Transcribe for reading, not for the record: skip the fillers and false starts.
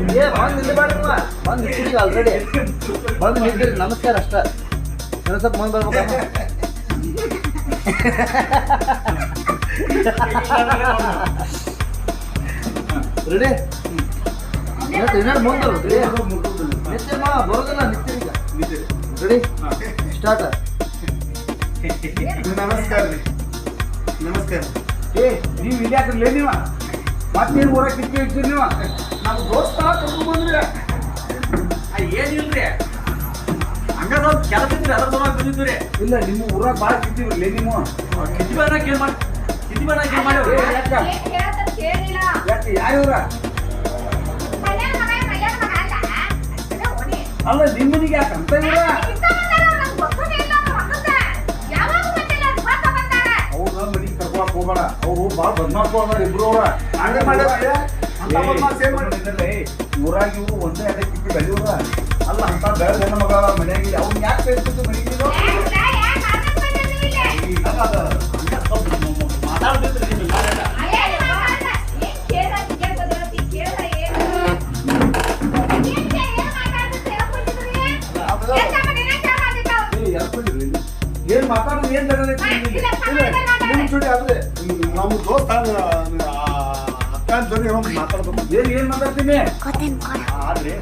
ಏ ಬಂದು ನಿಲ್ಲಬೇಡಮ್ಮ, ಬಂದು ನಿಂತಿದ್ದೀವಿ ಆಲ್ರೆಡಿ. ಬಂದು ನಿಂತಿರಿ, ನಮಸ್ಕಾರ ಅಷ್ಟ. ಇನ್ನೊಂದು ಸ್ವಲ್ಪ ಮುಂದೆ ಬರ್ಬೇಕಮ್ಮ. ರೆಡಿ? ಇನ್ನೊಂದು ಮುಂದೆ ನಿಂತಿರಮ್ಮ, ಬರೋದಿಲ್ಲ ನಿಂತಿರಿ ಈಗ. Ready start. ನಮಸ್ಕಾರ ರೀ. ನಮಸ್ಕಾರ. ಏ ನೀವು ಇಲ್ಲಿ ಹಾಕಿರ್ಲೇ ನೀವ ಮತ್ತೇನು ಊರಾಗ ಕಿತ್ತಿ ಇಡ್ತೀರಿ ನೀವು? ನಮ್ಮ ದೋಸ್ತ ಕರ್ಕೊಂಡು ಬಂದ್ರಿ. ಏನಿಲ್ರಿ ಹಂಗ ಸ್ವಲ್ಪ ಕೆಲಸ ಇದ್ರಿ ಅದ್ರ ಸಲುವಾಗಿ ಬಂದಿದ್ರಿ. ಇಲ್ಲ ನಿಮ್ಮ ಊರಾಗ ಭಾಳ ಕಿತ್ತಿರ್ಲೇ ನೀವು ಕಿತ್ತಿ ಬನ್ನಾಕ ಏನ್ ಮಾಡಿ ಕಿತ್ತಿ ಬನ್ನಾಕ ಏನ್ ಮಾಡ್ಯಾವ್ರಿ? ಯಾಕೆ ಯಾವ ಊರ? ಅಲ್ಲ ನಿಮ್ಮನಿಗೆ ಯಾಕೆ ಅಂತ ಇಲ್ಲ? ಅವ್ರ ಮನೆಗೆ ಕರ್ಕೊಳಕ್ ಹೋಗ್ಬೇಡ, ಅವರು ಭಾಳ ಬದ್ಮಾಸ್ ಅದಾರ ಇಬ್ರು. ಅವ್ರ ಹಂಗೆ ಮಾಡ್ಯಾರ ಅಂತ ಬದ್ಮಾಸ್ ಏನ್ ಮಾಡಿದ್ರೆ ಊರಾಗ ಇವ್ರು ಒಂದೇ ಅದೇ ಕಿತ್ತಿ ಬೆಳೆಯೋರ ಅಲ್ಲ ಅಂತ ಬೆಳೆದ ಹೆಣ್ಣು ಮಗ ಮನೆಯಾಗಿ ಅವ್ನು ಯಾಕೆ ಕಳಿಸ್ತಿದ್ದು ಮನೆಗೆ ಮಾತಾಡ್ತಿದ್ರಿ ನೀವು ಏನ್ ಮಾತಾಡೋದು ಏನ್ ನಿಮ್ಮ ಜೋಡಿ ಆದ್ರೆ ನಮ್ಮ ದೋಸ್ತ ಅಕ್ಕ ಅಂತ ಮಾತಾಡ್ಬೇಕು. ಏನ್ ಮಾತಾಡ್ತೀನಿ ಆದ್ರೆ